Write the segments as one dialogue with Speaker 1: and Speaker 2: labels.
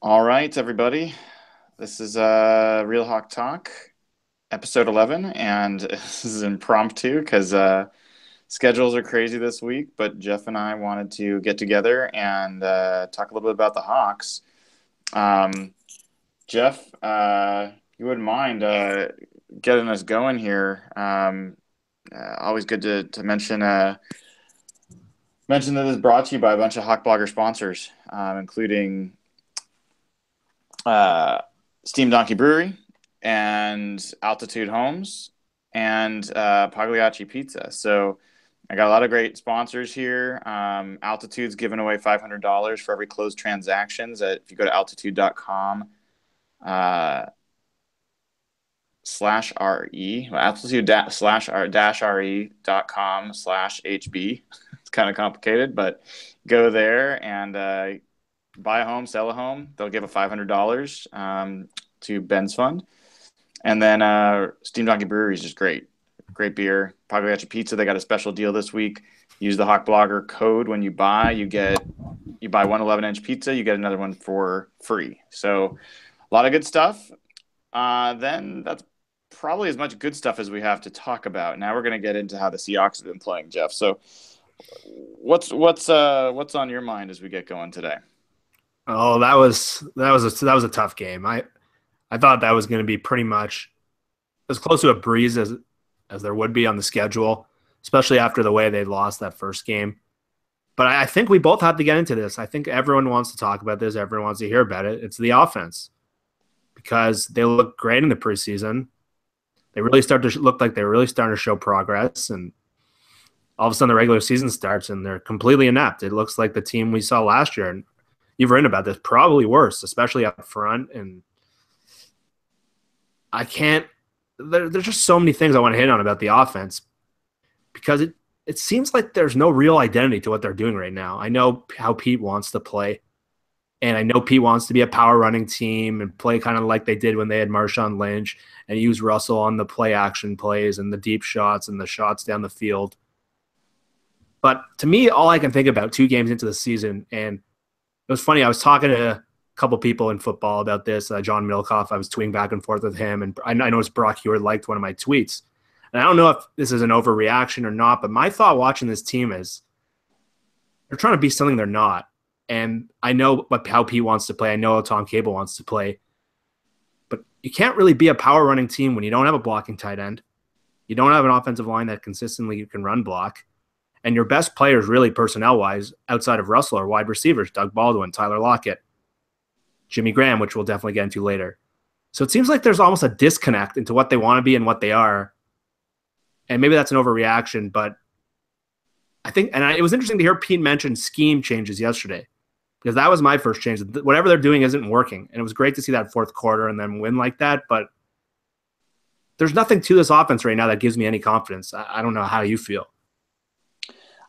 Speaker 1: All right, everybody. This is Real Hawk Talk, episode 11, and this is impromptu because schedules are crazy this week. But Jeff and I wanted to get together and talk a little bit about the Hawks. Um, Jeff, you wouldn't mind getting us going here? Always good to mention that this is brought to you by a bunch of Hawk Blogger sponsors, including uh, Steam Donkey Brewery and Altitude Homes and Pagliacci Pizza. So I got a lot of great sponsors here. Altitude's giving away $500 for every closed transactions. If you go to altitude.com uh, slash RE, altitude slash dash RE.com slash HB. It's kind of complicated, but go there and buy a home, sell a home. They'll give a $500 to Ben's fund. And then Steam Donkey Brewery is just great. Great beer. Pagliacci Pizza, they got a special deal this week. Use the Hawk Blogger code when you buy. You buy one 11-inch pizza, you get another one for free. So a lot of good stuff. Then that's probably as much good stuff as we have to talk about. Now we're going to get into how the Seahawks have been playing, Jeff. So what's on your mind as we get going today?
Speaker 2: Oh, that was a tough game. I thought that was going to be pretty much as close to a breeze as there would be on the schedule, especially after the way they lost that first game. But I think we both have to get into this. I think everyone wants to talk about this. Everyone wants to hear about it. It's the offense because they look great in the preseason. They really start to look like they're really starting to show progress, and all of a sudden the regular season starts and they're completely inept. It looks like the team we saw last year, and you've written about this, probably worse, especially up front. And I can't. There's just so many things I want to hit on about the offense because it seems like there's no real identity to what they're doing right now. I know how Pete wants to play, and I know Pete wants to be a power running team and play kind of like they did when they had Marshawn Lynch and use Russell on the play action plays and the deep shots and the shots down the field. But to me, all I can think about 2 games into the season, and it was funny. I was talking to a couple people in football about this. John Milkoff, I was tweeting back and forth with him, and I noticed Brock Hewitt liked one of my tweets. And I don't know if this is an overreaction or not, but my thought watching this team is they're trying to be something they're not. And I know how Pete wants to play. I know how Tom Cable wants to play. But you can't really be a power running team when you don't have a blocking tight end. You don't have an offensive line that consistently can run block. And your best players, really personnel-wise, outside of Russell, are wide receivers: Doug Baldwin, Tyler Lockett, Jimmy Graham, which we'll definitely get into later. So it seems like there's almost a disconnect into what they want to be and what they are. And maybe that's an overreaction, but I think, it was interesting to hear Pete mention scheme changes yesterday, because that was my first change. Whatever they're doing isn't working. And it was great to see that fourth quarter and then win like that, but there's nothing to this offense right now that gives me any confidence. I don't know how you feel.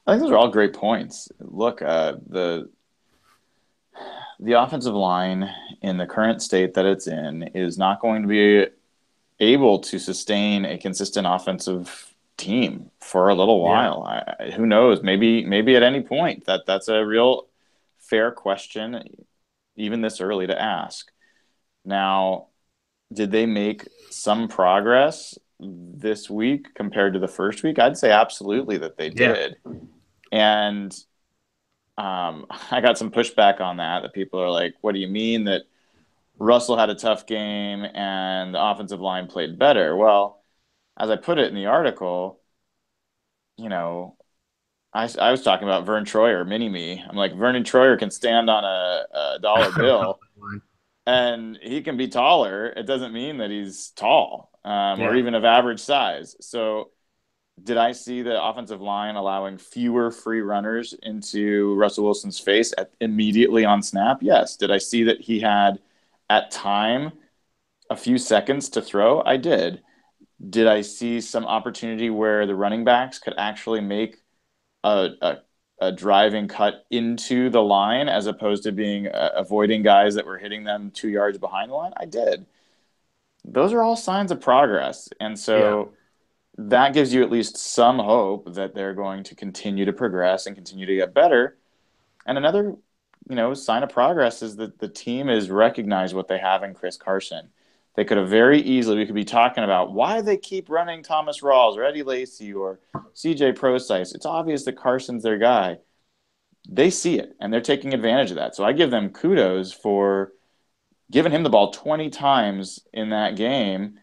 Speaker 1: I think those are all great points. Look, the offensive line in the current state that it's in is not going to be able to sustain a consistent offensive team for a little while. Who knows? Maybe at any point. That's a real fair question, even this early to ask. Now, did they make some progress this week compared to the first week? I'd say absolutely that they did. And I got some pushback on that people are like, what do you mean that Russell had a tough game and the offensive line played better? Well, as I put it in the article, I was talking about Vern Troyer, mini-me. I'm like, Vernon Troyer can stand on a dollar bill and he can be taller. It doesn't mean that he's tall or even of average size. So did I see the offensive line allowing fewer free runners into Russell Wilson's face immediately on snap? Yes. Did I see that he had, at time, a few seconds to throw? I did. Did I see some opportunity where the running backs could actually make a driving cut into the line as opposed to being avoiding guys that were hitting them 2 yards behind the line? I did. Those are all signs of progress. And so that gives you at least some hope that they're going to continue to progress and continue to get better. And another sign of progress is that the team has recognized what they have in Chris Carson. They could have very easily, we could be talking about why they keep running Thomas Rawls or Eddie Lacy or CJ Procyse. It's obvious that Carson's their guy. They see it, and they're taking advantage of that. So I give them kudos for giving him the ball 20 times in that game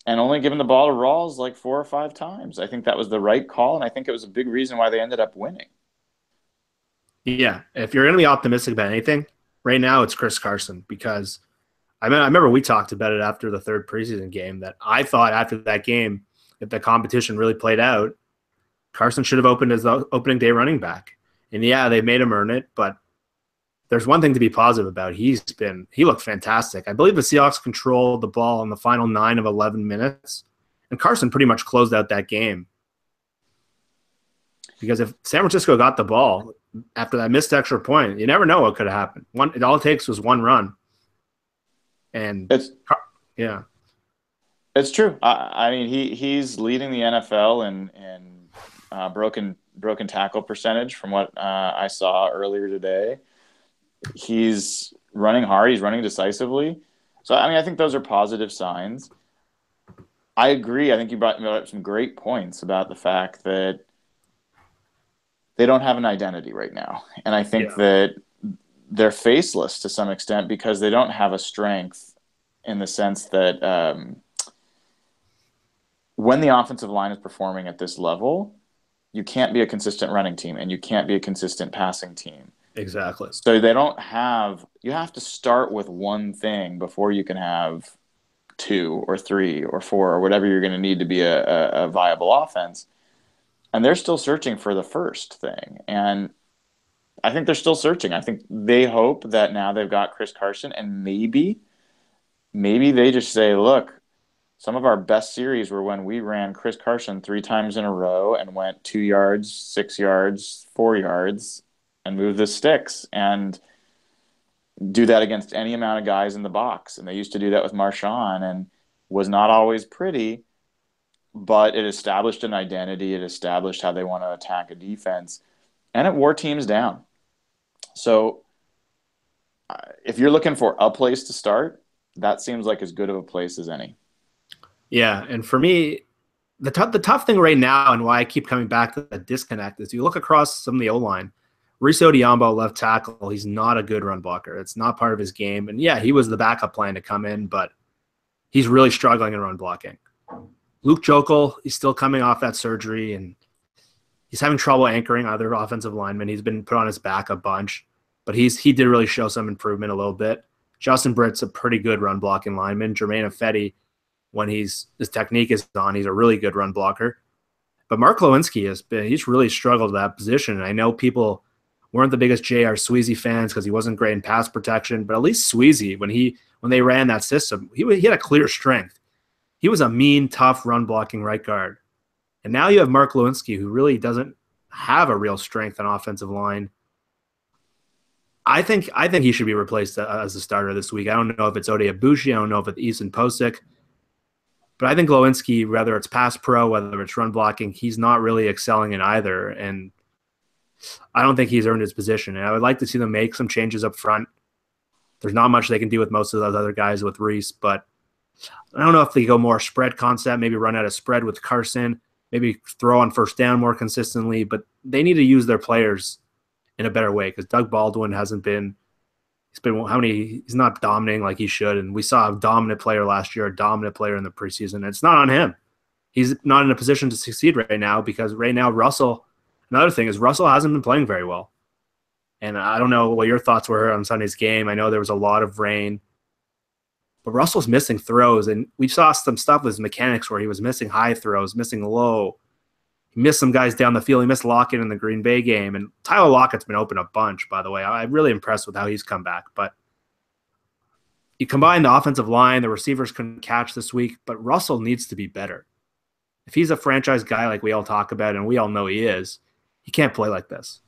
Speaker 1: and only giving the ball to Rawls like 4 or 5 times. I think that was the right call, and I think it was a big reason why they ended up winning.
Speaker 2: Yeah, if you're going to be optimistic about anything, right now it's Chris Carson, because I remember we talked about it after the third preseason game that I thought after that game, if the competition really played out, Carson should have opened as the opening day running back. And yeah, they made him earn it, but there's one thing to be positive about. He looked fantastic. I believe the Seahawks controlled the ball in the final 9 of 11 minutes, and Carson pretty much closed out that game. Because if San Francisco got the ball after that missed extra point, you never know what could have happened. It all takes was one run. And
Speaker 1: it's true. I mean, he's leading the NFL in broken tackle percentage from what I saw earlier today. He's running hard. He's running decisively. So, I mean, I think those are positive signs. I agree. I think you brought up some great points about the fact that they don't have an identity right now. And I think that they're faceless to some extent because they don't have a strength in the sense that when the offensive line is performing at this level, you can't be a consistent running team and you can't be a consistent passing team.
Speaker 2: Exactly.
Speaker 1: So they don't have – you have to start with one thing before you can have 2 or 3 or 4 or whatever you're going to need to be a viable offense. And they're still searching for the first thing. And I think they're still searching. I think they hope that now they've got Chris Carson and maybe they just say, look, some of our best series were when we ran Chris Carson 3 times in a row and went 2 yards, 6 yards, 4 yards, and move the sticks and do that against any amount of guys in the box. And they used to do that with Marshawn and was not always pretty, but it established an identity. It established how they want to attack a defense, and it wore teams down. So if you're looking for a place to start, that seems like as good of a place as any.
Speaker 2: Yeah, and for me, the tough thing right now and why I keep coming back to that disconnect is you look across some of the O-line. Reese Odiambo, left tackle, he's not a good run blocker. It's not part of his game. And yeah, he was the backup plan to come in, but he's really struggling in run blocking. Luke Jokel, he's still coming off that surgery, and he's having trouble anchoring other offensive linemen. He's been put on his back a bunch, but he did really show some improvement a little bit. Justin Britt's a pretty good run blocking lineman. Jermaine Ifedi, when his technique is on, he's a really good run blocker. But Mark Lewinsky he's really struggled at that position. And I know people weren't the biggest J.R. Sweezy fans because he wasn't great in pass protection, but at least Sweezy, when they ran that system, he had a clear strength. He was a mean, tough run blocking right guard. And now you have Mark Lewinsky, who really doesn't have a real strength on offensive line. I think he should be replaced as a starter this week. I don't know if it's Ode Abushi. I don't know if it's Eason Posick. But I think Lewinsky, whether it's pass pro, whether it's run blocking, he's not really excelling in either. And I don't think he's earned his position. And I would like to see them make some changes up front. There's not much they can do with most of those other guys with Reese, but I don't know if they go more spread concept, maybe run out of spread with Carson, maybe throw on first down more consistently, but they need to use their players in a better way because Doug Baldwin he's not dominating like he should. And we saw a dominant player last year, a dominant player in the preseason. And it's not on him. He's not in a position to succeed right now because right now another thing is Russell hasn't been playing very well. And I don't know what your thoughts were on Sunday's game. I know there was a lot of rain, but Russell's missing throws. And we saw some stuff with his mechanics where he was missing high throws, missing low. He missed some guys down the field. He missed Lockett in the Green Bay game. And Tyler Lockett's been open a bunch, by the way. I'm really impressed with how he's come back. But you combine the offensive line, the receivers couldn't catch this week, but Russell needs to be better. If he's a franchise guy like we all talk about, and we all know he is, he can't play like this.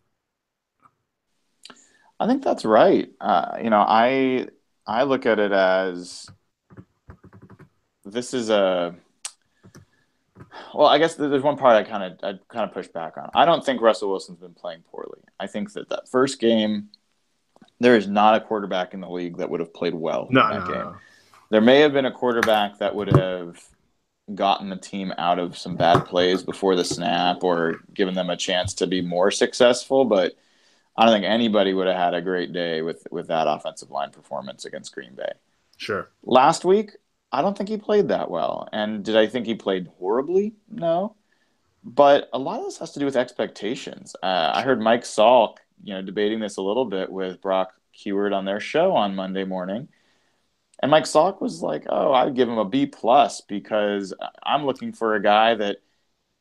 Speaker 1: I think that's right. I look at it as this is well, I guess there's one part I kind of push back on. I don't think Russell Wilson's been playing poorly. I think that first game There is not a quarterback in the league that would have played well
Speaker 2: No,
Speaker 1: in that
Speaker 2: no,
Speaker 1: game.
Speaker 2: no.
Speaker 1: There may have been a quarterback that would have gotten the team out of some bad plays before the snap or given them a chance to be more successful, but I don't think anybody would have had a great day with that offensive line performance against Green Bay.
Speaker 2: Sure.
Speaker 1: Last week, I don't think he played that well. And did I think he played horribly? No. But a lot of this has to do with expectations. I heard Mike Salk, debating this a little bit with Brock Heward on their show on Monday morning. And Mike Salk was like, "Oh, I'd give him a B plus because I'm looking for a guy that,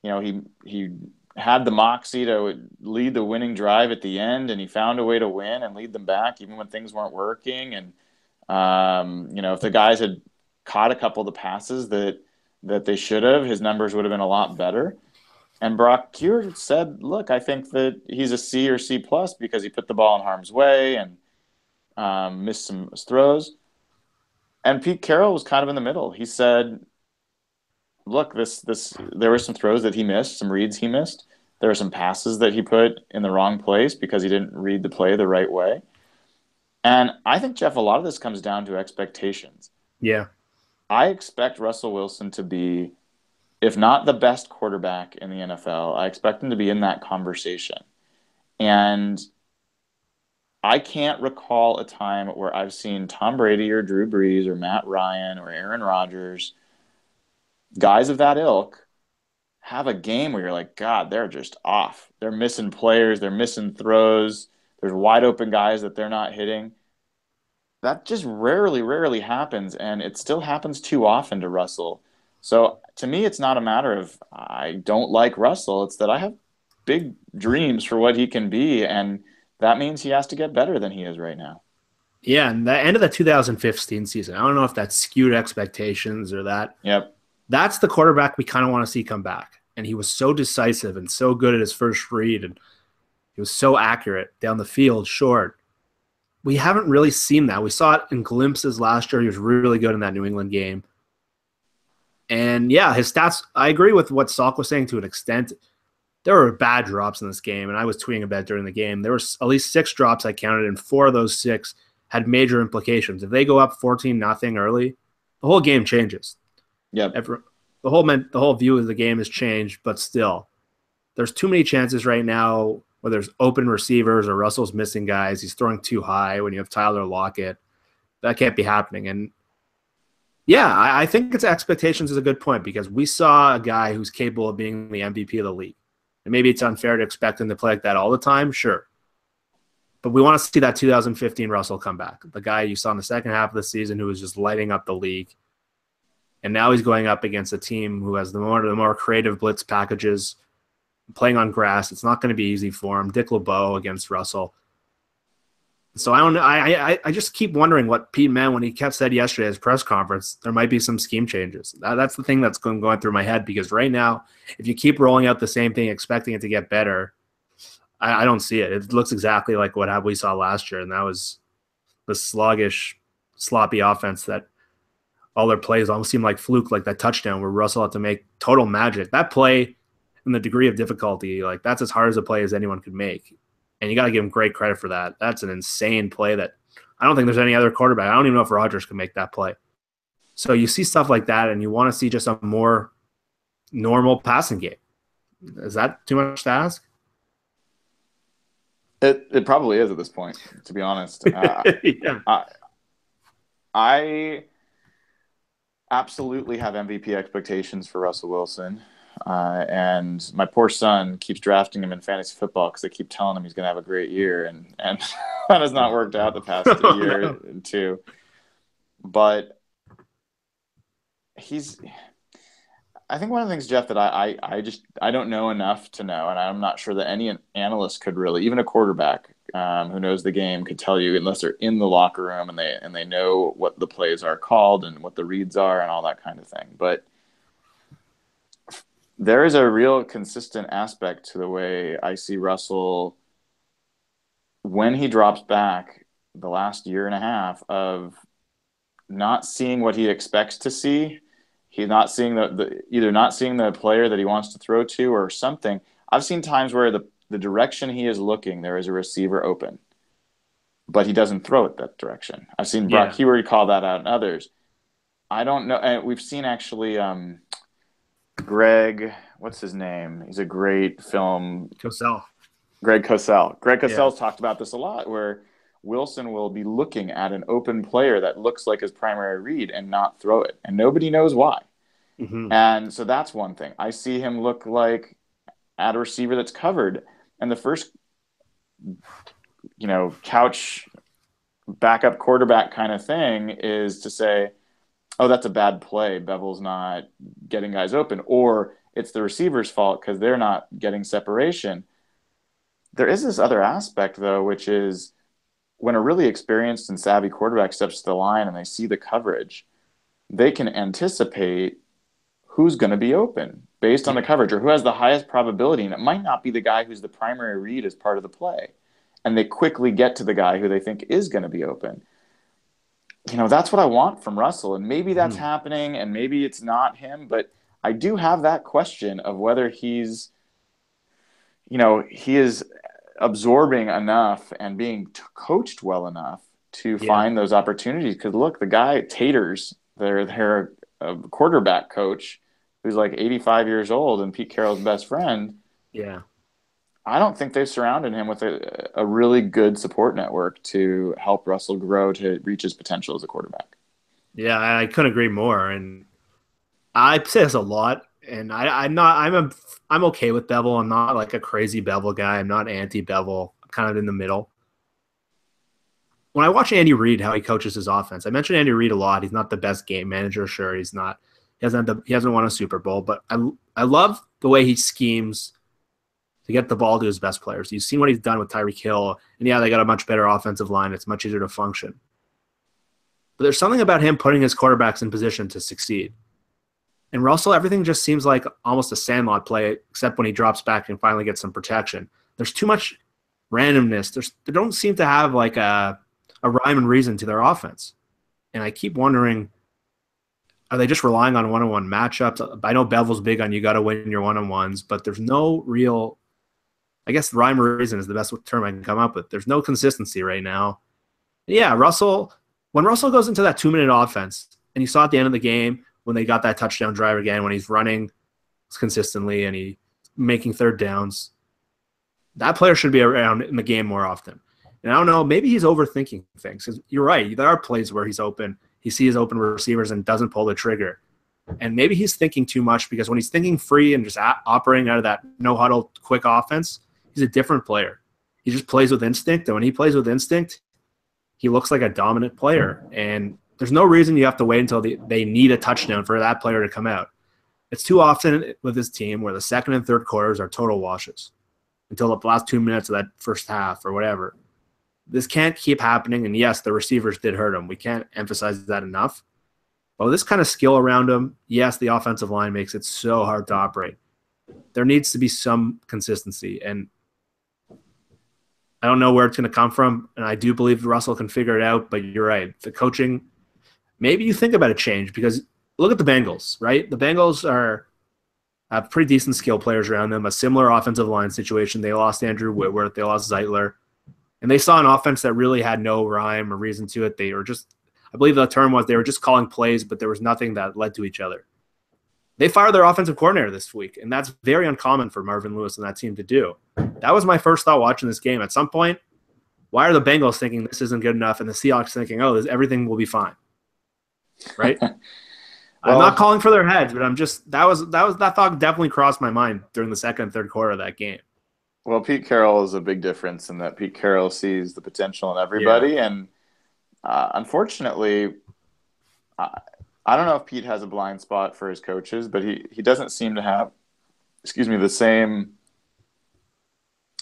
Speaker 1: he had the moxie to lead the winning drive at the end, and he found a way to win and lead them back even when things weren't working. And if the guys had caught a couple of the passes that they should have, his numbers would have been a lot better." And Brock Cure said, "Look, I think that he's a C or C plus because he put the ball in harm's way and missed some throws." And Pete Carroll was kind of in the middle. He said, "Look, this there were some throws that he missed, some reads he missed. There were some passes that he put in the wrong place because he didn't read the play the right way." And I think, Jeff, a lot of this comes down to expectations.
Speaker 2: Yeah.
Speaker 1: I expect Russell Wilson to be, if not the best quarterback in the NFL, I expect him to be in that conversation. And I can't recall a time where I've seen Tom Brady or Drew Brees or Matt Ryan or Aaron Rodgers, guys of that ilk, have a game where you're like, God, they're just off. They're missing players. They're missing throws. There's wide open guys that they're not hitting. That just rarely happens, and it still happens too often to Russell. So to me, it's not a matter of I don't like Russell. It's that I have big dreams for what he can be, and that means he has to get better than he is right now.
Speaker 2: Yeah, and the end of the 2015 season, I don't know if that skewed expectations or that.
Speaker 1: Yep.
Speaker 2: That's the quarterback we kind of want to see come back. And he was so decisive and so good at his first read, and he was so accurate down the field, short. We haven't really seen that. We saw it in glimpses last year. He was really good in that New England game. And yeah, his stats, I agree with what Salk was saying to an extent. There were bad drops in this game, and I was tweeting about it during the game. There were at least 6 drops I counted, and 4 of those 6 had major implications. If they go up 14-0 early, the whole game changes.
Speaker 1: Yep.
Speaker 2: The whole view of the game has changed, but still, there's too many chances right now where there's open receivers or Russell's missing guys. He's throwing too high when you have Tyler Lockett. That can't be happening. And yeah, I think it's expectations is a good point because we saw a guy who's capable of being the MVP of the league. And maybe it's unfair to expect him to play like that all the time, sure. But we want to see that 2015 Russell come back. The guy you saw in the second half of the season who was just lighting up the league. And now he's going up against a team who has the more creative blitz packages, playing on grass. It's not going to be easy for him. Dick LeBeau against Russell. So I don't know. I just keep wondering what Pete meant when he kept said yesterday at his press conference, there might be some scheme changes. That's the thing that's going through my head because right now, if you keep rolling out the same thing, expecting it to get better, I don't see it. It looks exactly like what we saw last year, and that was the sluggish, sloppy offense that all their plays almost seemed like fluke, like that touchdown where Russell had to make total magic. That play and the degree of difficulty, like that's as hard as a play as anyone could make. And you got to give him great credit for that. That's an insane play that I don't think there's any other quarterback. I don't even know if Rodgers can make that play. So you see stuff like that, and you want to see just a more normal passing game. Is that too much to ask?
Speaker 1: It probably is at this point, to be honest.
Speaker 2: Yeah.
Speaker 1: I absolutely have MVP expectations for Russell Wilson. And my poor son keeps drafting him in fantasy football because they keep telling him he's going to have a great year. And that has not worked out the past year or two. But I think one of the things, Jeff, that I don't know enough to know, and I'm not sure that any analyst could really, even a quarterback who knows the game could tell you unless they're in the locker room and they know what the plays are called and what the reads are and all that kind of thing. But there is a real consistent aspect to the way I see Russell when he drops back the last year and a half of not seeing what he expects to see. He's not seeing either not seeing the player that he wants to throw to or something. I've seen times where the direction he is looking, there is a receiver open. but he doesn't throw it that direction. I've seen Brock
Speaker 2: Yeah.
Speaker 1: Huard call that out and others. I don't know. And we've seen actually Greg, what's his name? He's a great film.
Speaker 2: Cosell.
Speaker 1: Greg Cosell. Greg
Speaker 2: Yeah.
Speaker 1: Cosell's talked about this a lot, where Wilson will be looking at an open player that looks like his primary read and not throw it, and nobody knows why.
Speaker 2: Mm-hmm.
Speaker 1: And so that's one thing. I see him look like at a receiver that's covered, and the first, couch backup quarterback kind of thing is to say, oh, that's a bad play. Bevel's not getting guys open, or it's the receiver's fault because they're not getting separation. There is this other aspect, though, which is when a really experienced and savvy quarterback steps to the line and they see the coverage, they can anticipate who's going to be open based on the coverage or who has the highest probability. And it might not be the guy who's the primary read as part of the play. And they quickly get to the guy who they think is going to be open. That's what I want from Russell. And maybe that's happening and maybe it's not him, but I do have that question of whether he is absorbing enough and being coached well enough to find those opportunities. Because look, the guy Taters, they're a quarterback coach who's like 85 years old and Pete Carroll's best friend.
Speaker 2: Yeah.
Speaker 1: I don't think they've surrounded him with a really good support network to help Russell grow to reach his potential as a quarterback.
Speaker 2: Yeah, I couldn't agree more. And I say this a lot, and I'm okay with Bevel. I'm not like a crazy Bevel guy. I'm not anti-Bevel. I'm kind of in the middle. When I watch Andy Reid, how he coaches his offense, I mentioned Andy Reid a lot. He's not the best game manager. Sure, he's not. He hasn't won a Super Bowl, but I love the way he schemes to get the ball to his best players. You've seen what he's done with Tyreek Hill, and yeah, they got a much better offensive line. It's much easier to function. But there's something about him putting his quarterbacks in position to succeed. And Russell, everything just seems like almost a Sandlot play, except when he drops back and finally gets some protection. There's too much randomness. They don't seem to have like a rhyme and reason to their offense. And I keep wondering, are they just relying on one-on-one matchups? I know Bevel's big on you got to win your one-on-ones, but there's no real, I guess rhyme or reason is the best term I can come up with. There's no consistency right now. Yeah, when Russell goes into that 2-minute offense, and you saw at the end of the game when they got that touchdown drive again, when he's running consistently and he's making third downs, that player should be around in the game more often. And I don't know, maybe he's overthinking things. Because you're right, there are plays where he's open. He sees open receivers and doesn't pull the trigger. And maybe he's thinking too much because when he's thinking free and just operating out of that no-huddle quick offense, he's a different player. He just plays with instinct. And when he plays with instinct, he looks like a dominant player. And there's no reason you have to wait until they need a touchdown for that player to come out. It's too often with this team where the second and third quarters are total washes until the last 2 minutes of that first half or whatever. This can't keep happening. And yes, the receivers did hurt him. We can't emphasize that enough. But with this kind of skill around him, yes, the offensive line makes it so hard to operate. There needs to be some consistency. And I don't know where it's going to come from. And I do believe Russell can figure it out. But you're right. The coaching, maybe you think about a change because look at the Bengals, right? The Bengals have pretty decent skill players around them, a similar offensive line situation. They lost Andrew Whitworth. They lost Zeitler. And they saw an offense that really had no rhyme or reason to it. They were just, I believe the term was they were just calling plays, but there was nothing that led to each other. They fired their offensive coordinator this week, and that's very uncommon for Marvin Lewis and that team to do. That was my first thought watching this game. At some point, why are the Bengals thinking this isn't good enough and the Seahawks thinking, oh, everything will be fine? Right? Well, I'm not calling for their heads, but I'm just that thought definitely crossed my mind during the second and third quarter of that game.
Speaker 1: Well, Pete Carroll is a big difference in that Pete Carroll sees the potential in everybody. Yeah. And unfortunately, I don't know if Pete has a blind spot for his coaches, but he doesn't seem to have, the same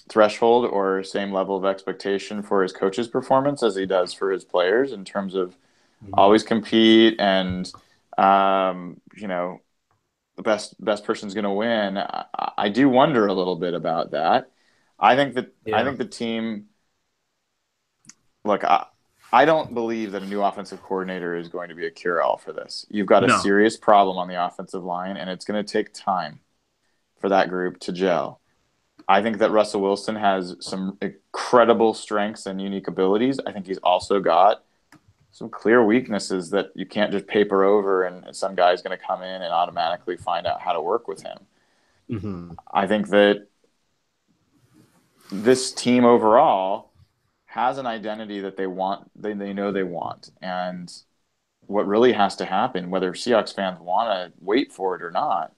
Speaker 1: threshold or same level of expectation for his coach's performance as he does for his players in terms of always compete and, the best person's going to win. I do wonder a little bit about that. I think the team. Look, I don't believe that a new offensive coordinator is going to be a cure-all for this. You've got a serious problem on the offensive line, and it's going to take time for that group to gel. I think that Russell Wilson has some incredible strengths and unique abilities. I think he's also got some clear weaknesses that you can't just paper over and some guy's going to come in and automatically find out how to work with him.
Speaker 2: Mm-hmm.
Speaker 1: I think that this team overall has an identity that they want, they know they want. And what really has to happen, whether Seahawks fans want to wait for it or not,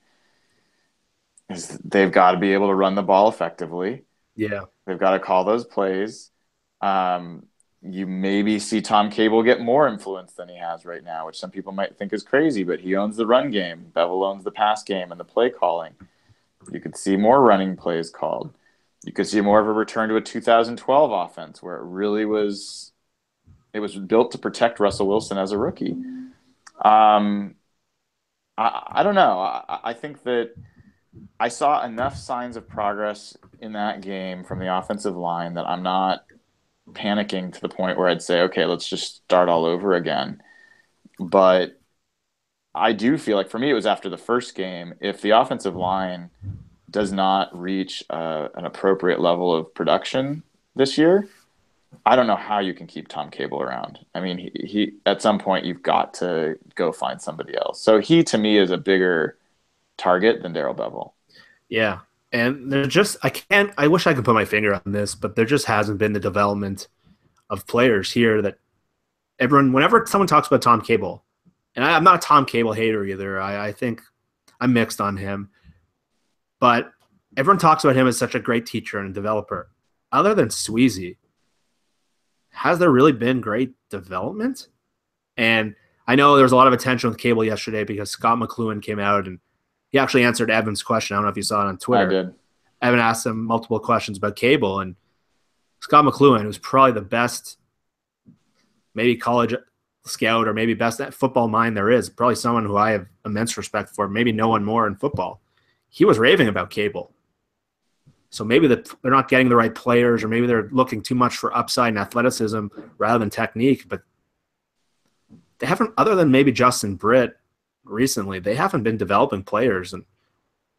Speaker 1: is they've got to be able to run the ball effectively.
Speaker 2: Yeah.
Speaker 1: They've got to call those plays. You maybe see Tom Cable get more influence than he has right now, which some people might think is crazy, but he owns the run game. Bevel owns the pass game and the play calling. You could see more running plays called. You could see more of a return to a 2012 offense where it was built to protect Russell Wilson as a rookie. I don't know. I think that I saw enough signs of progress in that game from the offensive line that I'm not panicking to the point where I'd say, okay, let's just start all over again. But I do feel like for me, it was after the first game. If the offensive line does not reach an appropriate level of production this year, I don't know how you can keep Tom Cable around. I mean, he at some point you've got to go find somebody else. So he to me is a bigger target than Darrell Bevell.
Speaker 2: Yeah. And I wish I could put my finger on this, but there just hasn't been the development of players here that whenever someone talks about Tom Cable, and I'm not a Tom Cable hater either. I think I'm mixed on him, but everyone talks about him as such a great teacher and developer. Other than Sweezy, has there really been great development? And I know there was a lot of attention with Cable yesterday because Scott McLuhan came out and he actually answered Evan's question. I don't know if you saw it on Twitter.
Speaker 1: I did.
Speaker 2: Evan asked him multiple questions about Cable, and Scott McLuhan, who's probably the best, maybe college scout or maybe best football mind there is, probably someone who I have immense respect for, maybe no one more in football. He was raving about Cable. So maybe they're not getting the right players, or maybe they're looking too much for upside and athleticism rather than technique. But they haven't, other than maybe Justin Britt recently, they haven't been developing players. And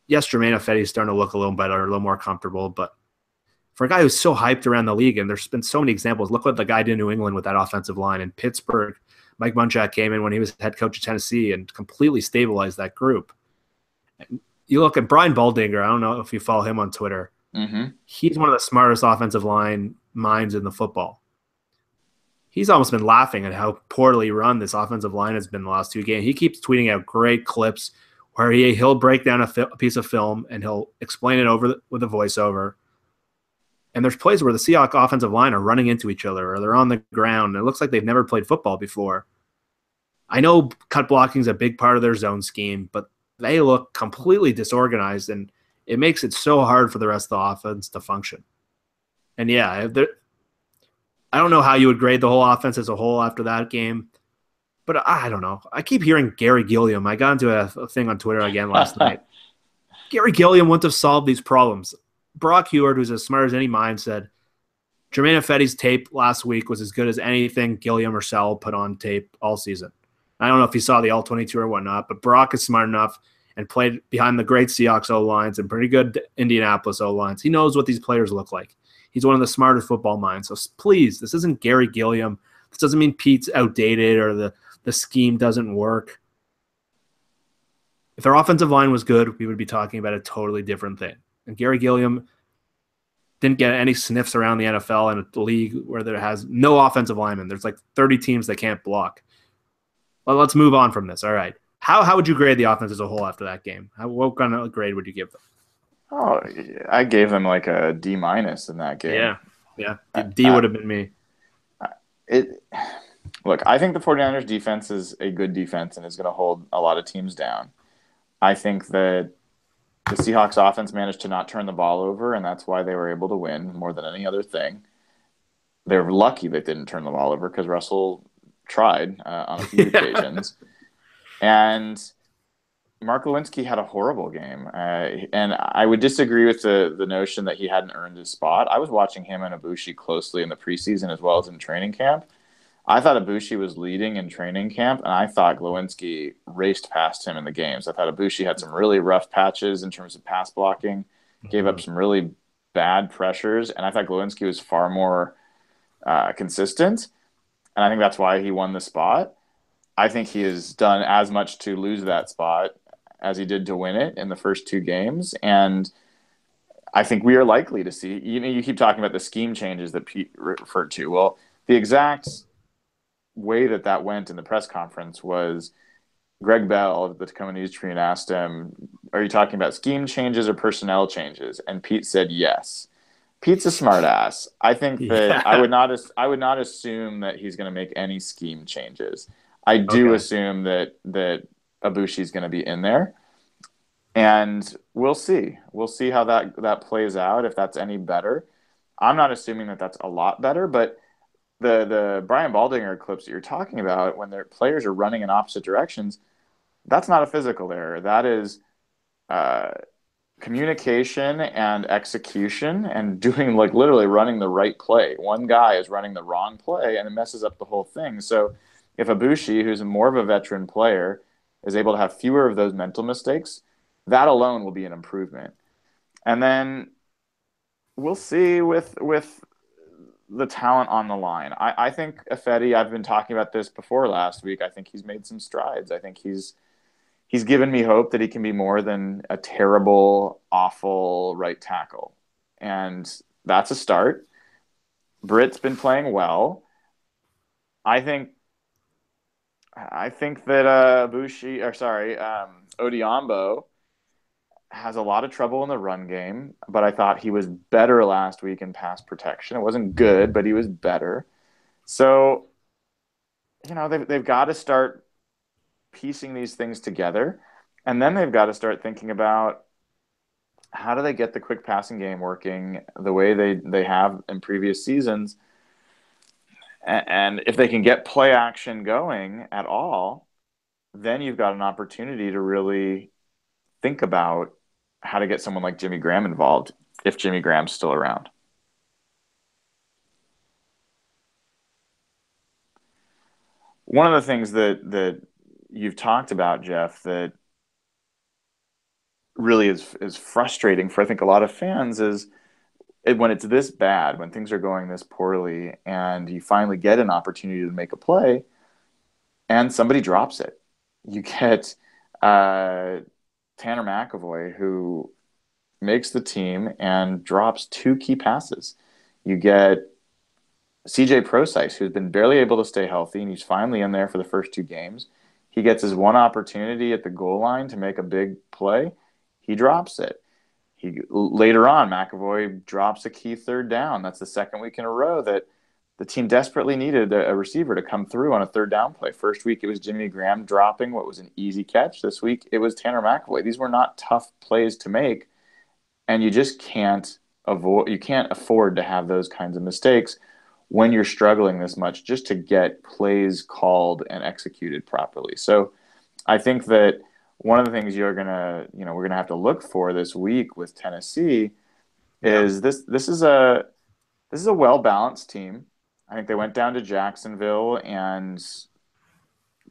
Speaker 2: yes, Jermaine Ifedi's starting to look a little better, a little more comfortable. But for a guy who's so hyped around the league, and there's been so many examples, look what the guy did in New England with that offensive line. In Pittsburgh, Mike Munchak came in when he was head coach of Tennessee and completely stabilized that group. And you look at Brian Baldinger, I don't know if you follow him on Twitter.
Speaker 1: Mm-hmm.
Speaker 2: He's one of the smartest offensive line minds in the football. He's almost been laughing at how poorly run this offensive line has been the last two games. He keeps tweeting out great clips where he'll break down a piece of film and he'll explain it with a voiceover. And there's plays where the Seahawks offensive line are running into each other or they're on the ground. And it looks like they've never played football before. I know cut blocking is a big part of their zone scheme, but they look completely disorganized, and it makes it so hard for the rest of the offense to function. And yeah, I don't know how you would grade the whole offense as a whole after that game, but I don't know. I keep hearing Gary Gilliam. I got into a thing on Twitter again last night. Gary Gilliam wouldn't have solved these problems. Brock Heward, who's as smart as any mind, said Jermaine Ifedi's tape last week was as good as anything Gilliam or Sal put on tape all season. I don't know if he saw the All-22 or whatnot, but Brock is smart enough and played behind the great Seahawks O-lines and pretty good Indianapolis O-lines. He knows what these players look like. He's one of the smartest football minds. So please, this isn't Gary Gilliam. This doesn't mean Pete's outdated or the scheme doesn't work. If their offensive line was good, we would be talking about a totally different thing. And Gary Gilliam didn't get any sniffs around the NFL in a league where there has no offensive linemen. There's like 30 teams that can't block. Well, let's move on from this. All right. How would you grade the offense as a whole after that game? What kind of grade would you give them?
Speaker 1: Oh, I gave them like a D- in that game.
Speaker 2: Yeah. D would have been me.
Speaker 1: Look, I think the 49ers defense is a good defense and is going to hold a lot of teams down. I think that the Seahawks offense managed to not turn the ball over, and that's why they were able to win more than any other thing. They're lucky they didn't turn the ball over because Russell tried on a few occasions. And Mark Lewinsky had a horrible game. And I would disagree with the notion that he hadn't earned his spot. I was watching him and Ibushi closely in the preseason as well as in training camp. I thought Ibushi was leading in training camp, and I thought Lewinsky raced past him in the games. I thought Ibushi had some really rough patches in terms of pass blocking, gave up some really bad pressures, and I thought Glowinski was far more consistent, and I think that's why he won the spot. I think he has done as much to lose that spot as he did to win it in the first 2 games, and I think we are likely to see. You keep talking about the scheme changes that Pete referred to. Well, the exact way that went in the press conference was Greg Bell of the Tacoma News Tribune asked him, "Are you talking about scheme changes or personnel changes?" And Pete said yes. Pete's a smart ass. I think that I would not assume that he's going to make any scheme changes. I do assume that Ibushi is going to be in there, and we'll see. We'll see how that plays out. If that's any better, I'm not assuming that that's a lot better, but the Brian Baldinger clips that you're talking about, when their players are running in opposite directions, that's not a physical error. That is communication and execution and doing, like, literally running the right play. One guy is running the wrong play and it messes up the whole thing. So if Ibushi, who's more of a veteran player, is able to have fewer of those mental mistakes, that alone will be an improvement. And then we'll see with the talent on the line. I think Ifedi, I've been talking about this before last week, I think he's made some strides. I think he's given me hope that he can be more than a terrible, awful right tackle. And that's a start. Britt's been playing well. I think that Odiombo has a lot of trouble in the run game, but I thought he was better last week in pass protection. It wasn't good, but he was better. So, they've got to start piecing these things together, and then they've got to start thinking about how do they get the quick passing game working the way they have in previous seasons. And if they can get play action going at all, then you've got an opportunity to really think about how to get someone like Jimmy Graham involved, if Jimmy Graham's still around. One of the things that you've talked about, Jeff, that really is frustrating for, I think, a lot of fans is when it's this bad, when things are going this poorly, and you finally get an opportunity to make a play, and somebody drops it. You get Tanner McAvoy, who makes the team and drops 2 key passes. You get CJ Prosise, who's been barely able to stay healthy, and he's finally in there for the first 2 games. He gets his one opportunity at the goal line to make a big play. He drops it. Later on, McAvoy drops a key third down. That's the second week in a row that the team desperately needed a receiver to come through on a third down play. First week, it was Jimmy Graham dropping what was an easy catch. This week, it was Tanner McAvoy. These were not tough plays to make, and you just can't afford to have those kinds of mistakes when you're struggling this much just to get plays called and executed properly. So I think that one of the things we're gonna have to look for this week with Tennessee is this is a well-balanced team. I think they went down to Jacksonville and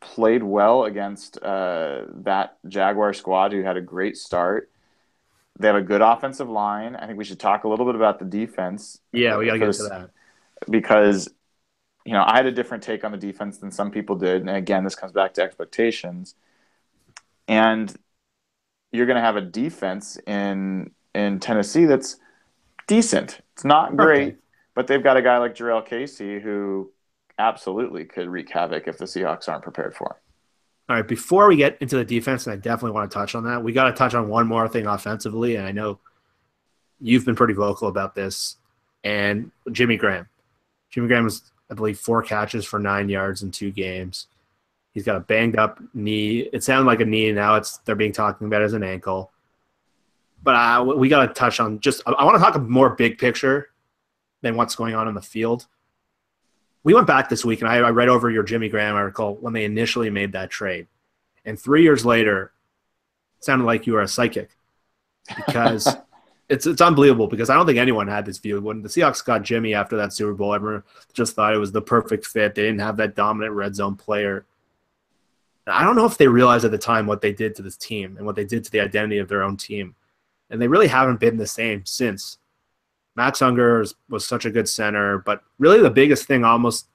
Speaker 1: played well against that Jaguar squad who had a great start. They have a good offensive line. I think we should talk a little bit about the defense.
Speaker 2: Yeah, we got to get to that.
Speaker 1: Because, I had a different take on the defense than some people did. And again, this comes back to expectations. And you're going to have a defense in Tennessee that's decent. It's not great, but they've got a guy like Jarrell Casey who absolutely could wreak havoc if the Seahawks aren't prepared for him.
Speaker 2: All right, before we get into the defense, and I definitely want to touch on that, we got to touch on one more thing offensively, and I know you've been pretty vocal about this, and Jimmy Graham. Jimmy Graham was, I believe, 4 catches for 9 yards in 2 games. He's got a banged-up knee. It sounded like a knee. Now they're being talking about it as an ankle. But we got to touch on I want to talk a more big picture than what's going on the field. We went back this week, and I read over your Jimmy Graham article when they initially made that trade. And 3 years later, it sounded like you were a psychic because it's unbelievable because I don't think anyone had this view. When the Seahawks got Jimmy after that Super Bowl, everyone just thought it was the perfect fit. They didn't have that dominant red zone player. And I don't know if they realized at the time what they did to this team and what they did to the identity of their own team. And they really haven't been the same since. Max Unger was such a good center, but really the biggest thing, almost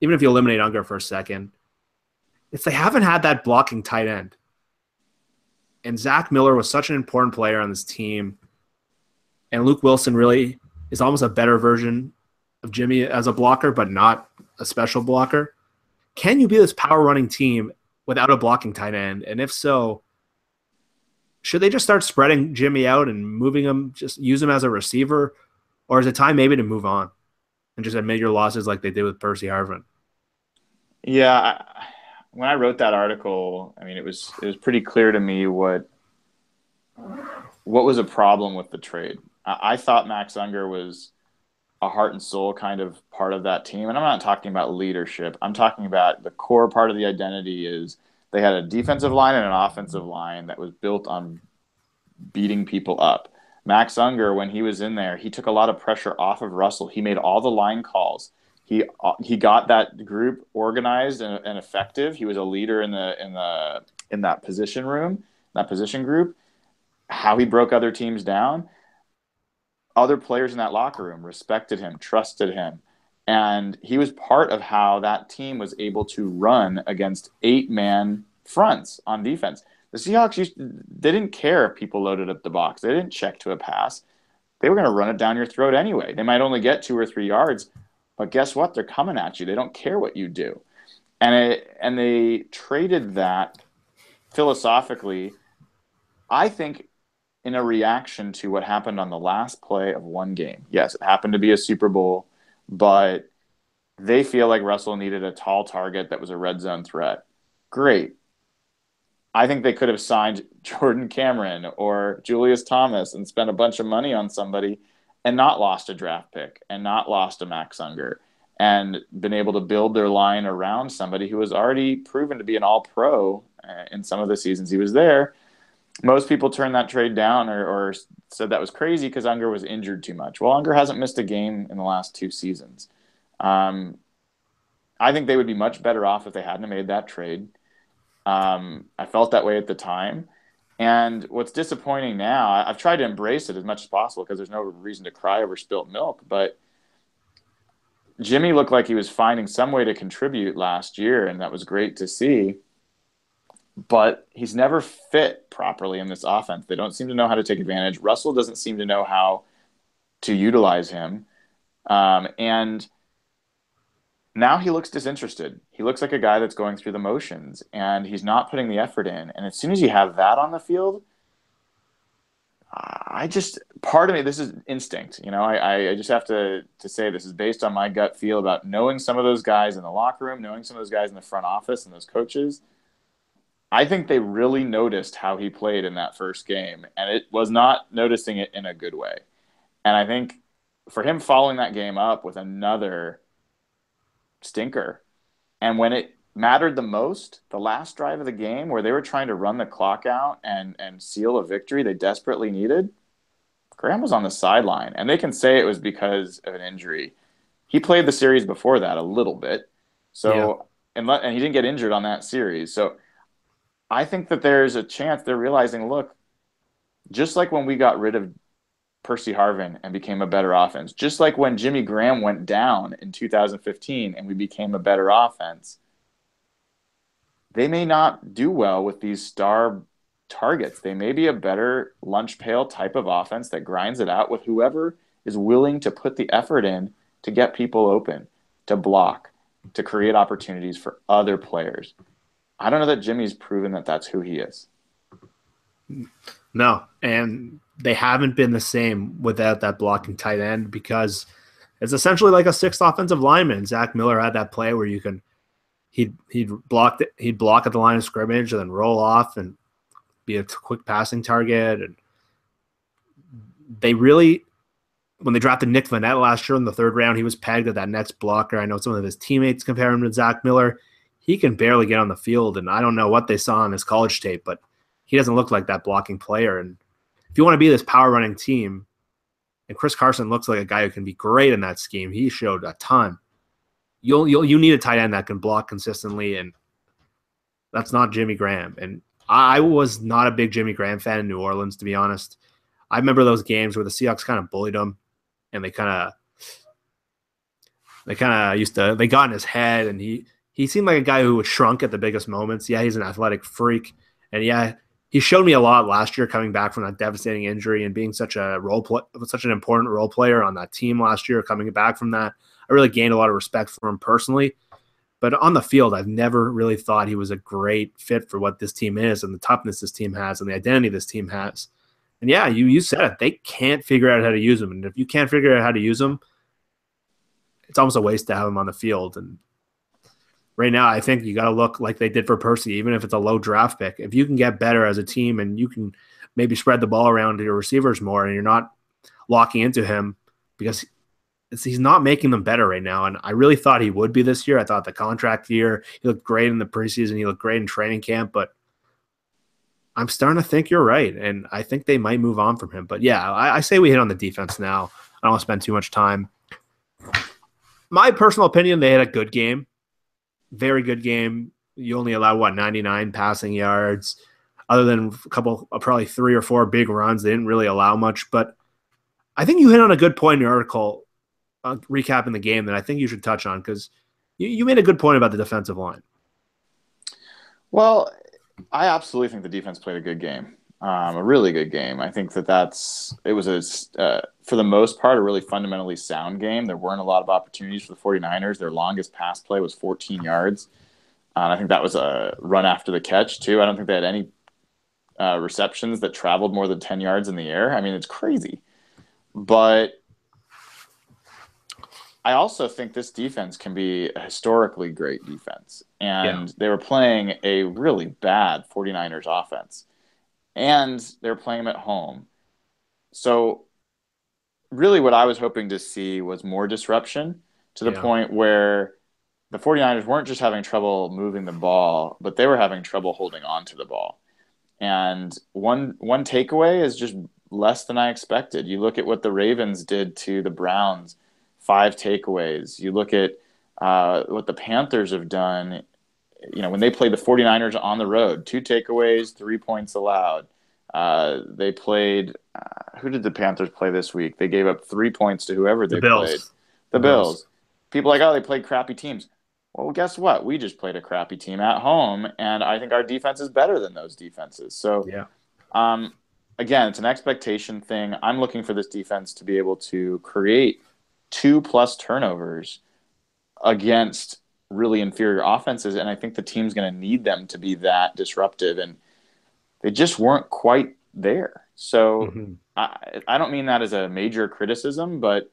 Speaker 2: even if you eliminate Unger for a second, is they haven't had that blocking tight end. And Zach Miller was such an important player on this team. And Luke Wilson really is almost a better version of Jimmy as a blocker, but not a special blocker. Can you be this power running team without a blocking tight end? And if so, should they just start spreading Jimmy out and moving him, just use him as a receiver? Or is it time maybe to move on and just admit your losses like they did with Percy Harvin?
Speaker 1: Yeah, when I wrote that article, I mean, it was pretty clear to me what was a problem with the trade. I thought Max Unger was a heart and soul kind of part of that team. And I'm not talking about leadership. I'm talking about the core part of the identity is they had a defensive line and an offensive line that was built on beating people up. Max Unger, when he was in there, he took a lot of pressure off of Russell. He made all the line calls. He got that group organized and effective. He was a leader in that position room, that position group. How he broke other teams down. Other players in that locker room respected him, trusted him. And he was part of how that team was able to run against 8-man fronts on defense. The Seahawks, they didn't care if people loaded up the box. They didn't check to a pass. They were going to run it down your throat anyway. They might only get 2 or 3 yards, but guess what? They're coming at you. They don't care what you do. And they traded that philosophically, I think, in a reaction to what happened on the last play of one game. Yes, it happened to be a Super Bowl, but they feel like Russell needed a tall target that was a red zone threat. Great. I think they could have signed Jordan Cameron or Julius Thomas and spent a bunch of money on somebody and not lost a draft pick and not lost a Max Unger and been able to build their line around somebody who was already proven to be an all-pro in some of the seasons he was there. Most people turned that trade down or said that was crazy because Unger was injured too much. Well, Unger hasn't missed a game in the last 2 seasons. I think they would be much better off if they hadn't made that trade. I felt that way at the time. And what's disappointing now, I've tried to embrace it as much as possible because there's no reason to cry over spilt milk, but Jimmy looked like he was finding some way to contribute last year, and that was great to see. But he's never fit properly in this offense. They don't seem to know how to take advantage. Russell doesn't seem to know how to utilize him. And now he looks disinterested. He looks like a guy that's going through the motions, and he's not putting the effort in. And as soon as you have that on the field, part of me, this is instinct. I just have to say this is based on my gut feel about knowing some of those guys in the locker room, knowing some of those guys in the front office and those coaches. I think they really noticed how he played in that first game, and it was not noticing it in a good way. And I think for him following that game up with another stinker, and when it mattered the most, the last drive of the game where they were trying to run the clock out and seal a victory they desperately needed, Graham was on the sideline. And they can say it was because of an injury. He played the series before that a little bit. So, yeah. And he didn't get injured on that series. So I think that there's a chance they're realizing, look, just like when we got rid of Percy Harvin and became a better offense, just like when Jimmy Graham went down in 2015 and we became a better offense, they may not do well with these star targets. They may be a better lunch pail type of offense that grinds it out with whoever is willing to put the effort in to get people open, to block, to create opportunities for other players. I don't know that Jimmy's proven that that's who he is.
Speaker 2: No, and they haven't been the same without that blocking tight end because it's essentially like a 6th offensive lineman. Zach Miller had that play where he'd block at the line of scrimmage and then roll off and be a quick passing target. And they really, when they drafted Nick Vannett last year in the 3rd round, he was pegged at that next blocker. I know some of his teammates compare him to Zach Miller. He can barely get on the field, and I don't know what they saw on his college tape, but he doesn't look like that blocking player. And if you want to be this power running team, and Chris Carson looks like a guy who can be great in that scheme, he showed a ton. You need a tight end that can block consistently, and that's not Jimmy Graham. And I was not a big Jimmy Graham fan in New Orleans, to be honest. I remember those games where the Seahawks kind of bullied him. and they got in his head, and he seemed like a guy who was shrunk at the biggest moments. Yeah, he's an athletic freak, and yeah, he showed me a lot last year coming back from that devastating injury and being such an important role player on that team last year. Coming back from that, I really gained a lot of respect for him personally. But on the field, I've never really thought he was a great fit for what this team is and the toughness this team has and the identity this team has. And yeah, you said it. They can't figure out how to use him. And if you can't figure out how to use him, it's almost a waste to have him on the field. And right now, I think you got to look like they did for Percy, even if it's a low draft pick. If you can get better as a team and you can maybe spread the ball around to your receivers more and you're not locking into him because he's not making them better right now. And I really thought he would be this year. I thought the contract year, he looked great in the preseason. He looked great in training camp, but I'm starting to think you're right. And I think they might move on from him. But yeah, I say we hit on the defense now. I don't want to spend too much time. My personal opinion, they had a good game. Very good game. You only allow 99 passing yards. Other than a couple, probably 3 or 4 big runs, they didn't really allow much. But I think you hit on a good point in your article, recapping the game, that I think you should touch on, because you made a good point about the defensive line.
Speaker 1: Well, I absolutely think the defense played a good game, a really good game. I think it was for the most part, a really fundamentally sound game. There weren't a lot of opportunities for the 49ers. Their longest pass play was 14 yards. And I think that was a run after the catch, too. I don't think they had any receptions that traveled more than 10 yards in the air. I mean, it's crazy. But I also think this defense can be a historically great defense. And they were playing a really bad 49ers offense. And they were playing them at home. So really what I was hoping to see was more disruption to the point where the 49ers weren't just having trouble moving the ball, but they were having trouble holding on to the ball. And one takeaway is just less than I expected. You look at what the Ravens did to the Browns, 5 takeaways. You look at what the Panthers have done, when they played the 49ers on the road, 2 takeaways, 3 points allowed. They played who did the Panthers play this week? They gave up 3 points to whoever they played. The Bills. People are like, oh, they played crappy teams. Well, guess what? We just played a crappy team at home, and I think our defense is better than those defenses. So, again, it's an expectation thing. I'm looking for this defense to be able to create 2+ turnovers against really inferior offenses, and I think the team's going to need them to be that disruptive, and they just weren't quite there. So I don't mean that as a major criticism, but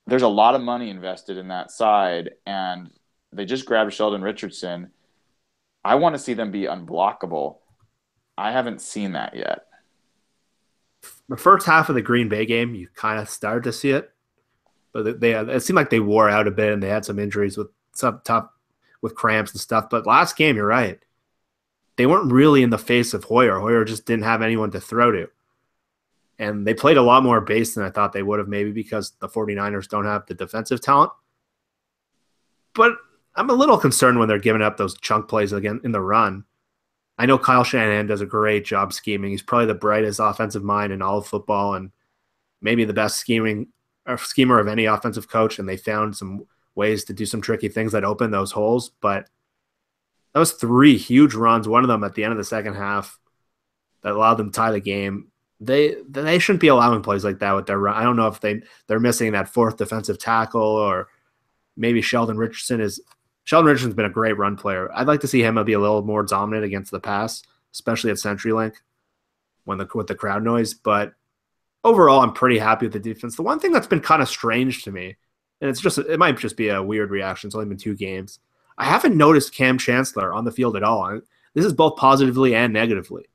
Speaker 1: there's a lot of money invested in that side, and they just grabbed Sheldon Richardson. I want to see them be unblockable. I haven't seen that yet.
Speaker 2: The first half of the Green Bay game, you kind of started to see it, but it seemed like they wore out a bit, and they had some injuries with with cramps and stuff. But last game, you're right. They weren't really in the face of Hoyer. Hoyer just didn't have anyone to throw to. And they played a lot more base than I thought they would have, maybe because the 49ers don't have the defensive talent. But I'm a little concerned when they're giving up those chunk plays again in the run. I know Kyle Shanahan does a great job scheming. He's probably the brightest offensive mind in all of football and maybe the best schemer of any offensive coach, and they found some ways to do some tricky things that open those holes. But that was 3 huge runs, one of them at the end of the second half, that allowed them to tie the game. They shouldn't be allowing plays like that with their run. I don't know if they're missing that 4th defensive tackle, or maybe Sheldon Richardson's been a great run player. I'd like to see him be a little more dominant against the pass, especially at CenturyLink with the crowd noise. But overall, I'm pretty happy with the defense. The one thing that's been kind of strange to me, and it might just be a weird reaction, it's only been 2 games, I haven't noticed Cam Chancellor on the field at all. This is both positively and negatively.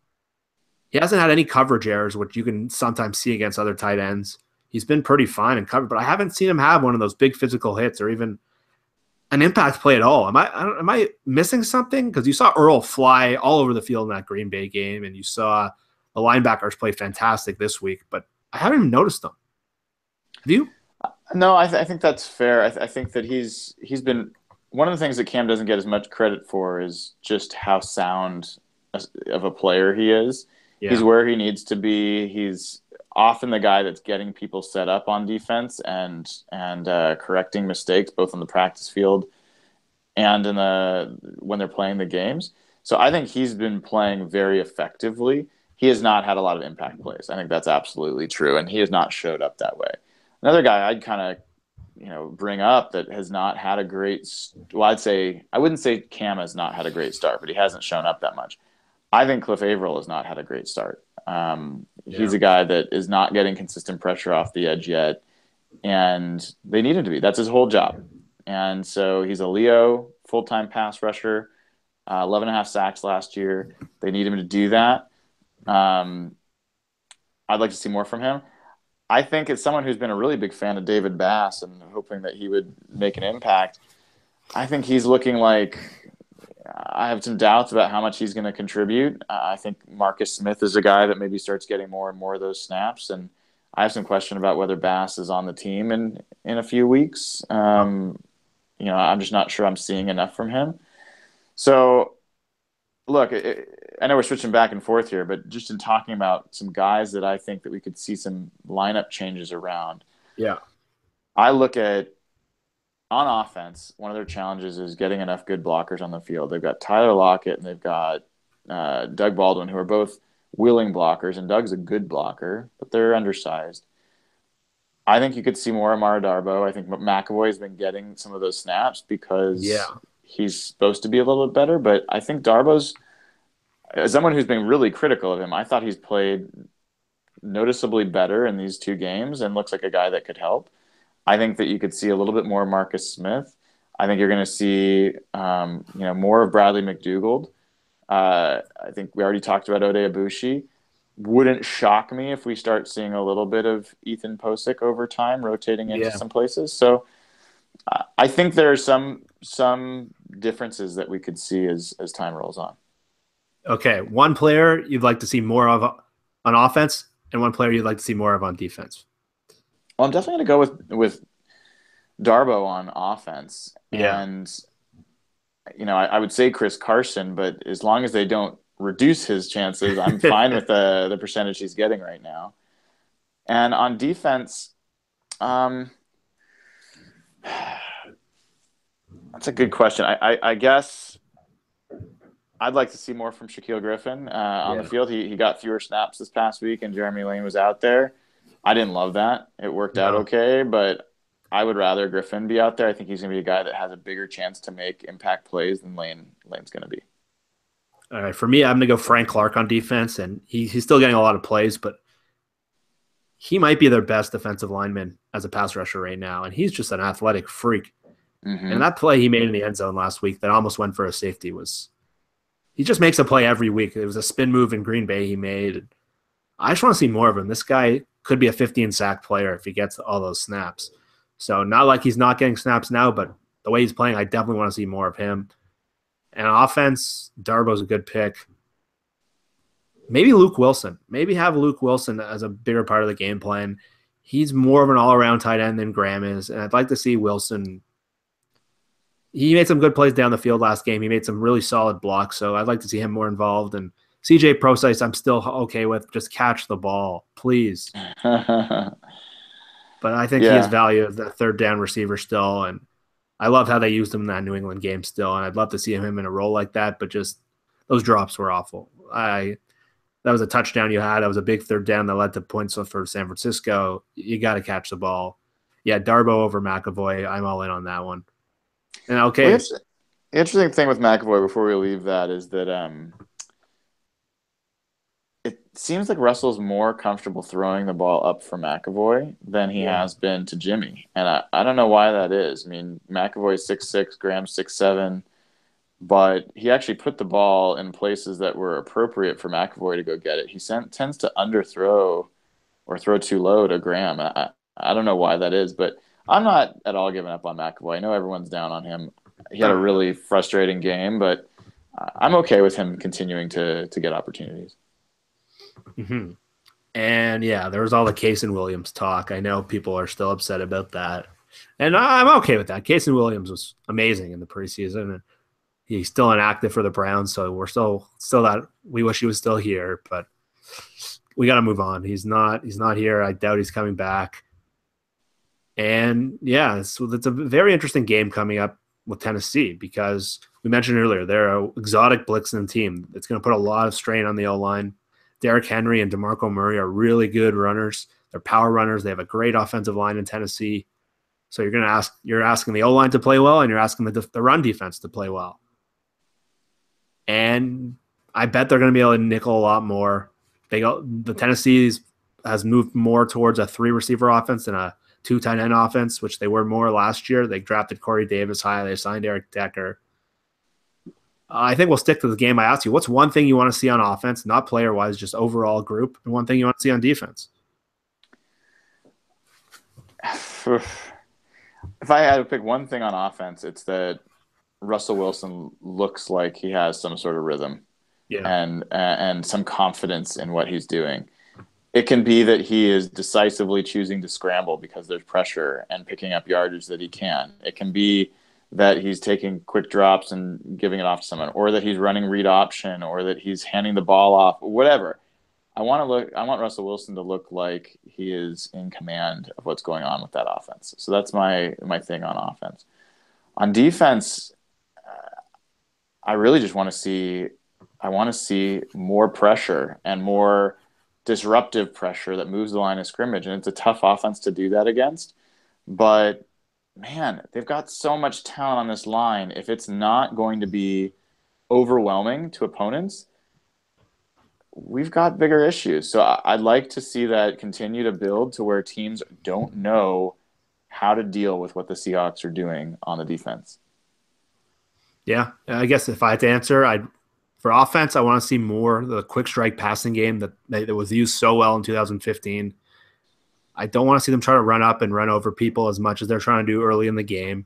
Speaker 2: He hasn't had any coverage errors, which you can sometimes see against other tight ends. He's been pretty fine in coverage, but I haven't seen him have one of those big physical hits or even an impact play at all. Am I missing something? Because you saw Earl fly all over the field in that Green Bay game, and you saw the linebackers play fantastic this week, but I haven't even noticed them. Have you?
Speaker 1: No, I think that's fair. I think that he's been one of the things that Cam doesn't get as much credit for is just how sound of a player he is. Yeah. He's where he needs to be. He's often the guy that's getting people set up on defense and correcting mistakes both on the practice field and in the when they're playing the games. So I think he's been playing very effectively. He has not had a lot of impact plays. I think that's absolutely true, and he has not showed up that way. Another guy I'd kind of bring up that has not had a great. Well, I wouldn't say Cam has not had a great start, but he hasn't shown up that much. I think Cliff Averill has not had a great start. He's a guy that is not getting consistent pressure off the edge yet, and they need him to be. That's his whole job. And so he's a Leo full-time pass rusher, 11 and a half sacks last year. They need him to do that. I'd like to see more from him. I think as someone who's been a really big fan of David Bass and hoping that he would make an impact, I think he's looking like I have some doubts about how much he's going to contribute. I think Marcus Smith is a guy that maybe starts getting more and more of those snaps, and I have some question about whether Bass is on the team in a few weeks. I'm just not sure I'm seeing enough from him. So, look, I know we're switching back and forth here, but just in talking about some guys that I think that we could see some lineup changes around.
Speaker 2: Yeah.
Speaker 1: I look at, on offense, one of their challenges is getting enough good blockers on the field. They've got Tyler Lockett and they've got Doug Baldwin, who are both willing blockers, and Doug's a good blocker, but they're undersized. I think you could see more Amara Darboh. I think McAvoy's been getting some of those snaps because he's supposed to be a little bit better, but I think Darboh's, as someone who's been really critical of him, I thought he's played noticeably better in these two games and looks like a guy that could help. I think that you could see a little bit more Marcus Smith. I think you're going to see more of Bradley McDougald. I think we already talked about Ode Abushi. Wouldn't shock me if we start seeing a little bit of Ethan Posick over time rotating into some places. So I think there are some differences that we could see as time rolls on.
Speaker 2: Okay, one player you'd like to see more of on offense and one player you'd like to see more of on defense.
Speaker 1: Well, I'm definitely going to go with Darboh on offense.
Speaker 2: Yeah.
Speaker 1: And, I would say Chris Carson, but as long as they don't reduce his chances, I'm fine with the percentage he's getting right now. And on defense, that's a good question. I guess I'd like to see more from Shaquille Griffin on the field. He got fewer snaps this past week, and Jeremy Lane was out there. I didn't love that. It worked out okay, but I would rather Griffin be out there. I think he's going to be a guy that has a bigger chance to make impact plays than Lane's going to be.
Speaker 2: All right, for me, I'm going to go Frank Clark on defense, and he's still getting a lot of plays, but he might be their best defensive lineman as a pass rusher right now, and he's just an athletic freak.
Speaker 1: Mm-hmm.
Speaker 2: And that play he made in the end zone last week that almost went for a safety he just makes a play every week. It was a spin move in Green Bay he made. I just want to see more of him. This guy could be a 15-sack player if he gets all those snaps. So not like he's not getting snaps now, but the way he's playing, I definitely want to see more of him. And on offense, Darboh's a good pick. Maybe Luke Wilson. Maybe have Luke Wilson as a bigger part of the game plan. He's more of an all-around tight end than Graham is, and I'd like to see Wilson. He made some good plays down the field last game. He made some really solid blocks, so I'd like to see him more involved. And CJ Prosise, I'm still okay with. Just catch the ball, please. But I think he has value as that third down receiver still, and I love how they used him in that New England game still, and I'd love to see him in a role like that, but just those drops were awful. That was a touchdown you had. That was a big third down that led to points for San Francisco. You got to catch the ball. Yeah, Darboh over McAvoy. I'm all in on that one. And okay.
Speaker 1: Well, the interesting thing with McAvoy before we leave that is that it seems like Russell's more comfortable throwing the ball up for McAvoy than he has been to Jimmy. And I don't know why that is. I mean, McAvoy's 6'6", Graham's 6'7", but he actually put the ball in places that were appropriate for McAvoy to go get it. He tends to underthrow or throw too low to Graham. I don't know why that is, but I'm not at all giving up on McAvoy. I know everyone's down on him. He had a really frustrating game, but I'm okay with him continuing to get opportunities.
Speaker 2: Mm-hmm. And there was all the Cason Williams talk. I know people are still upset about that, and I'm okay with that. Cason Williams was amazing in the preseason, and he's still inactive for the Browns, so we're still that we wish he was still here. But we got to move on. He's not here. I doubt he's coming back. And yeah, so it's a very interesting game coming up with Tennessee because we mentioned earlier they're an exotic blitzing team. It's going to put a lot of strain on the O-line. Derrick Henry and DeMarco Murray are really good runners. They're power runners. They have a great offensive line in Tennessee. So you're asking the O-line to play well, and you're asking the run defense to play well. And I bet they're going to be able to nickel a lot more. The Tennessee has moved more towards a 3-receiver offense than a 2 tight end offense, which they were more last year. They drafted Corey Davis high. They signed Eric Decker. I think we'll stick to the game I asked you. What's one thing you want to see on offense, not player-wise, just overall group, and one thing you want to see on defense?
Speaker 1: If I had to pick one thing on offense, it's that Russell Wilson looks like he has some sort of rhythm and some confidence in what he's doing. It can be that he is decisively choosing to scramble because there's pressure and picking up yardage that he can. It can be that he's taking quick drops and giving it off to someone, or that he's running read option, or that he's handing the ball off, whatever. I want Russell Wilson to look like he is in command of what's going on with that offense. So that's my thing on offense. On defense, I really just want to see more pressure and more disruptive pressure that moves the line of scrimmage. And it's a tough offense to do that against. But, man, they've got so much talent on this line. If it's not going to be overwhelming to opponents, we've got bigger issues. So I'd like to see that continue to build to where teams don't know how to deal with what the Seahawks are doing on the defense.
Speaker 2: Yeah, I guess if I had to answer, for offense, I want to see more the quick strike passing game that was used so well in 2015. I don't want to see them try to run up and run over people as much as they're trying to do early in the game.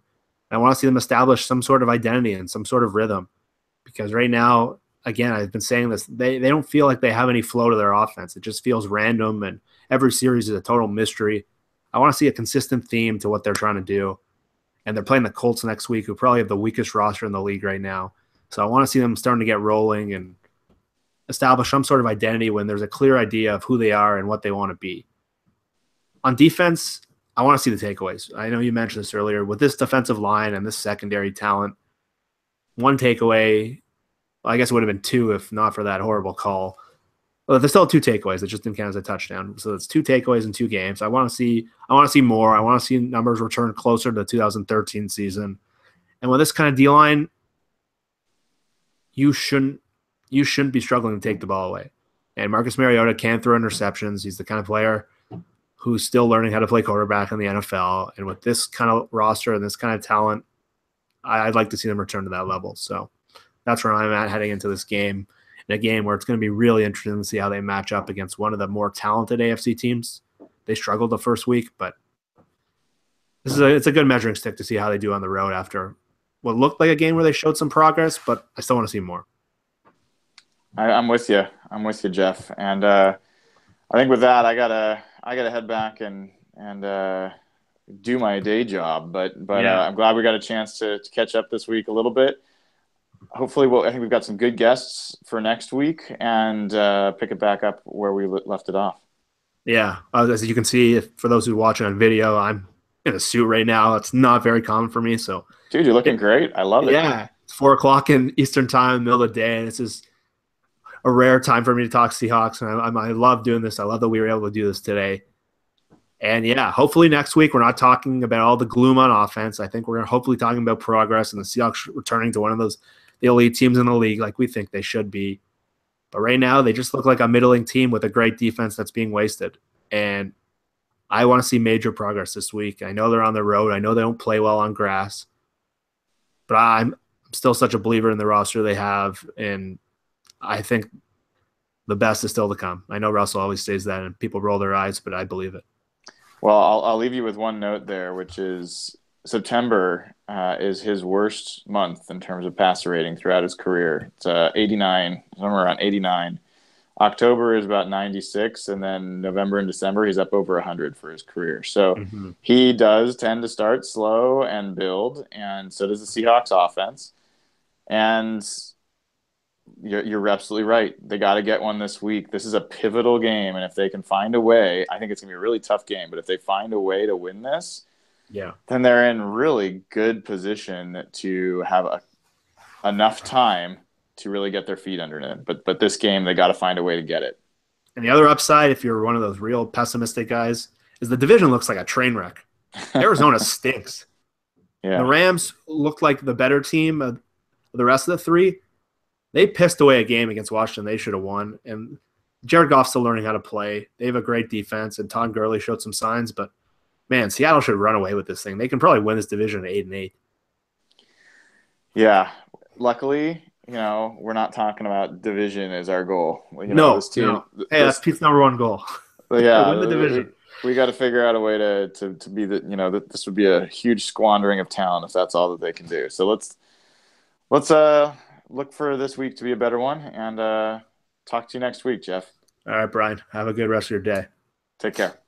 Speaker 2: I want to see them establish some sort of identity and some sort of rhythm, because right now, again, I've been saying this, they don't feel like they have any flow to their offense. It just feels random, and every series is a total mystery. I want to see a consistent theme to what they're trying to do. And they're playing the Colts next week, who probably have the weakest roster in the league right now. So I want to see them starting to get rolling and establish some sort of identity when there's a clear idea of who they are and what they want to be. On defense, I want to see the takeaways. I know you mentioned this earlier. With this defensive line and this secondary talent, one takeaway, well, I guess it would have been 2 if not for that horrible call. Well, there's still 2 takeaways. It just didn't count as a touchdown. So it's 2 takeaways in 2 games. I want to see more. I want to see numbers return closer to the 2013 season. And with this kind of D-line, you shouldn't be struggling to take the ball away. And Marcus Mariota can throw interceptions. He's the kind of player who's still learning how to play quarterback in the NFL. And with this kind of roster and this kind of talent, I'd like to see them return to that level. So that's where I'm at heading into this game. In a game where it's going to be really interesting to see how they match up against one of the more talented AFC teams. They struggled the first week, but it's a good measuring stick to see how they do on the road after what looked like a game where they showed some progress, but I still want to see more.
Speaker 1: I'm with you. Jeff. And I think with that, I gotta head back and do my day job. But yeah. I'm glad we got a chance to catch up this week a little bit. Hopefully, I think we've got some good guests for next week and pick it back up where we left it off.
Speaker 2: Yeah. As you can see, for those who are watching on video, I'm in a suit right now. It's not very common for me. So,
Speaker 1: dude, you're looking great. I love it.
Speaker 2: Yeah. It's 4:00 in Eastern time, middle of the day. And this is a rare time for me to talk Seahawks. And I love doing this. I love that we were able to do this today. And yeah, hopefully next week we're not talking about all the gloom on offense. I think we're hopefully talking about progress and the Seahawks returning to one of the elite teams in the league like we think they should be. But right now, they just look like a middling team with a great defense that's being wasted. And I want to see major progress this week. I know they're on the road. I know they don't play well on grass. But I'm still such a believer in the roster they have. And I think the best is still to come. I know Russell always says that, and people roll their eyes, but I believe it.
Speaker 1: Well, I'll leave you with one note there, which is September is his worst month in terms of passer rating throughout his career. It's 89, somewhere around 89. October is about 96, and then November and December, he's up over 100 for his career. So he does tend to start slow and build, and so does the Seahawks offense. And You're absolutely right. They got to get one this week. This is a pivotal game, and if they can find a way, I think it's gonna be a really tough game. But if they find a way to win this,
Speaker 2: Yeah.
Speaker 1: then they're in really good position to have enough time to really get their feet under it. But this game, they got to find a way to get it.
Speaker 2: And the other upside, if you're one of those real pessimistic guys, is the division looks like a train wreck. Arizona stinks.
Speaker 1: Yeah.
Speaker 2: The Rams look like the better team of the rest of the three. They pissed away a game against Washington they should have won. And Jared Goff's still learning how to play. They have a great defense, and Todd Gurley showed some signs. But, man, Seattle should run away with this thing. They can probably win this division at 8-8.
Speaker 1: Yeah. Luckily, we're not talking about division as our goal.
Speaker 2: This team. No. Hey, that's Pete's number one goal.
Speaker 1: Yeah,
Speaker 2: win the division.
Speaker 1: We got to figure out a way to be that this would be a huge squandering of talent if that's all that they can do. So let's look for this week to be a better one, and talk to you next week, Jeff.
Speaker 2: All right, Brian. Have a good rest of your day.
Speaker 1: Take care.